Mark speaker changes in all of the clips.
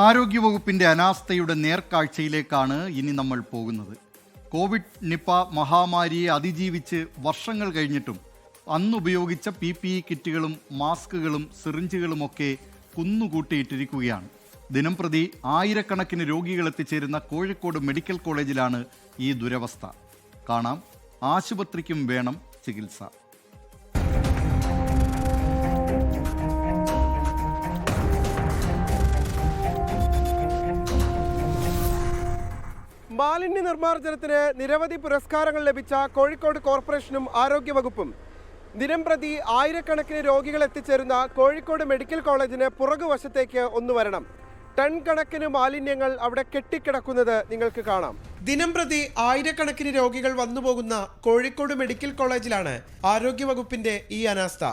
Speaker 1: ആരോഗ്യവകുപ്പിന്റെ അനാസ്ഥയുടെ നേർക്കാഴ്ചയിലേക്കാണ് ഇനി നമ്മൾ പോകുന്നത്. കോവിഡ് നിപ മഹാമാരിയെ അതിജീവിച്ച് വർഷങ്ങൾ കഴിഞ്ഞിട്ടും അന്നുപയോഗിച്ച PPE കിറ്റുകളും മാസ്കുകളും സിറിഞ്ചുകളുമൊക്കെ കുന്നുകൂട്ടിയിട്ടിരിക്കുകയാണ്. ദിനംപ്രതി ആയിരക്കണക്കിന് രോഗികൾ എത്തിച്ചേരുന്ന കോഴിക്കോട് മെഡിക്കൽ കോളേജിലാണ് ഈ ദുരവസ്ഥ. കാണാം, ആശുപത്രിക്കും വേണം ചികിത്സ.
Speaker 2: മാലിന്യ നിർമ്മാർജ്ജനത്തിന് നിരവധി പുരസ്കാരങ്ങൾ ലഭിച്ച കോഴിക്കോട് കോർപ്പറേഷനും ആരോഗ്യവകുപ്പും ദിനംപ്രതി ആയിരക്കണക്കിന് രോഗികൾ എത്തിച്ചേരുന്ന കോഴിക്കോട് മെഡിക്കൽ കോളേജിന് പുറകുവശത്തേക്ക് ഒന്ന് വരണം. ടൺ കണക്കിന് മാലിന്യങ്ങൾ അവിടെ കെട്ടിക്കിടക്കുന്നത് നിങ്ങൾക്ക് കാണാം. ദിനംപ്രതി ആയിരക്കണക്കിന് രോഗികൾ വന്നുപോകുന്ന കോഴിക്കോട് മെഡിക്കൽ കോളേജിലാണ് ആരോഗ്യവകുപ്പിന്റെ ഈ അനാസ്ഥ.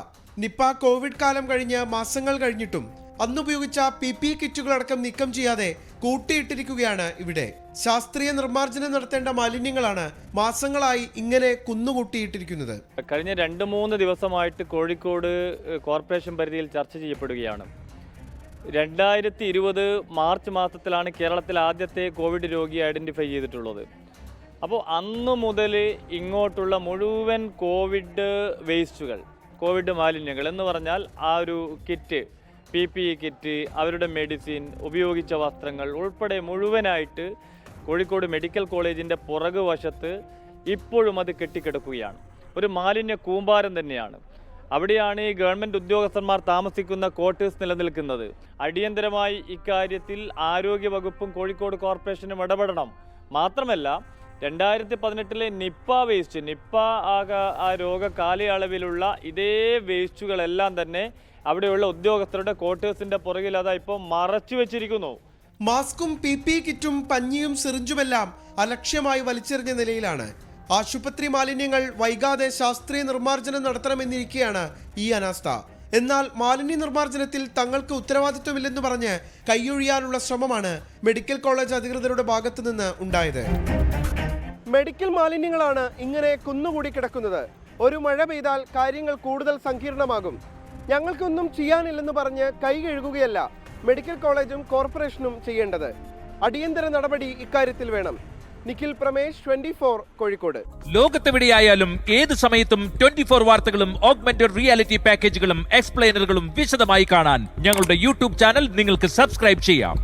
Speaker 2: നിപ കോവിഡ് കാലം കഴിഞ്ഞ് മാസങ്ങൾ കഴിഞ്ഞിട്ടും അന്നുപയോഗിച്ച PPE കിറ്റുകളടക്കം നീക്കം ചെയ്യാതെ കൂട്ടിയിട്ടിരിക്കുകയാണ് ഇവിടെ. ശാസ്ത്രീയ നിർമ്മാർജ്ജനം നടത്തേണ്ട മാലിന്യങ്ങളാണ് മാസങ്ങളായി ഇങ്ങനെ കുന്നുകൂട്ടിയിട്ടിരിക്കുന്നത്.
Speaker 3: കഴിഞ്ഞ 2-3 ദിവസമായിട്ട് കോഴിക്കോട് കോർപ്പറേഷൻ പരിധിയിൽ ചർച്ച ചെയ്യപ്പെടുകയാണ്. 2020 മാർച്ച് മാസത്തിലാണ് കേരളത്തിൽ ആദ്യത്തെ കോവിഡ് രോഗി ഐഡൻറ്റിഫൈ ചെയ്തിട്ടുള്ളത്. അപ്പോൾ അന്ന് മുതൽ ഇങ്ങോട്ടുള്ള മുഴുവൻ കോവിഡ് വേസ്റ്റുകൾ, കോവിഡ് മാലിന്യങ്ങൾ എന്ന് പറഞ്ഞാൽ ആ ഒരു കിറ്റ്, PPE കിറ്റ്, അവരുടെ മെഡിസിൻ, ഉപയോഗിച്ച വസ്ത്രങ്ങൾ ഉൾപ്പെടെ മുഴുവനായിട്ട് കോഴിക്കോട് മെഡിക്കൽ കോളേജിൻ്റെ പുറകു വശത്ത് ഇപ്പോഴും അത് കെട്ടിക്കിടക്കുകയാണ്. ഒരു മാലിന്യ കൂമ്പാരം തന്നെയാണ്. അവിടെയാണ് ഈ ഗവൺമെൻറ് ഉദ്യോഗസ്ഥന്മാർ താമസിക്കുന്ന ക്വാർട്ടേഴ്സ് നിലനിൽക്കുന്നത്. അടിയന്തരമായി ഇക്കാര്യത്തിൽ ആരോഗ്യവകുപ്പും കോഴിക്കോട് കോർപ്പറേഷനും ഇടപെടണം. മാത്രമല്ല 2018 നിപ്പ വേസ്റ്റ്, ആ രോഗ കാലയളവിലുള്ള ഇതേ വേസ്റ്റുകളെല്ലാം തന്നെ അവിടെയുള്ള ഉദ്യോഗസ്ഥരുടെ ക്വാർട്ടേഴ്സിന്റെ പുറകിൽ അതാ ഇപ്പോൾ മറച്ചു വെച്ചിരിക്കുന്നു.
Speaker 2: മാസ്കും PPE കിറ്റും പഞ്ഞിയും സിറിഞ്ചുമെല്ലാം അലക്ഷ്യമായി വലിച്ചെറിഞ്ഞ നിലയിലാണ്. ആശുപത്രി മാലിന്യങ്ങൾ വൈകാതെ ശാസ്ത്രീയ നിർമ്മാർജ്ജനം നടത്തണമെന്നിരിക്കെയാണ് ഈ അനാസ്ഥ. എന്നാൽ മാലിന്യ നിർമ്മാർജ്ജനത്തിൽ തങ്ങൾക്ക് ഉത്തരവാദിത്വമില്ലെന്ന് പറഞ്ഞ് കൈയൊഴിയാനുള്ള ശ്രമമാണ് മെഡിക്കൽ കോളേജ് അധികൃതരുടെ ഭാഗത്തു നിന്ന് ഉണ്ടായത്. മെഡിക്കൽ മാലിന്യങ്ങളാണ് ഇങ്ങനെ കുന്നുകൂടി കിടക്കുന്നത്. ഒരു മഴ പെയ്താൽ കാര്യങ്ങൾ കൂടുതൽ സങ്കീർണമാകും. ഞങ്ങൾക്കൊന്നും ചെയ്യാനില്ലെന്ന് പറഞ്ഞ് കൈ കഴുകുകയല്ല മെഡിക്കൽ കോളേജും കോർപ്പറേഷനും ചെയ്യേണ്ടത്. അടിയന്തര നടപടി ഇക്കാര്യത്തിൽ വേണം. നിഖിൽ പ്രമേഷ്, 24 കോഴിക്കോട്.
Speaker 4: ലോകത്തെവിടെയായാലും ഏത് സമയത്തും 24 വാർത്തകളും ഓഗ്മെന്റഡ് റിയാലിറ്റി പാക്കേജുകളും എക്സ്പ്ലെയിനറുകളും വിശദമായി കാണാൻ ഞങ്ങളുടെ YouTube ചാനൽ നിങ്ങൾക്ക് സബ്സ്ക്രൈബ് ചെയ്യാം.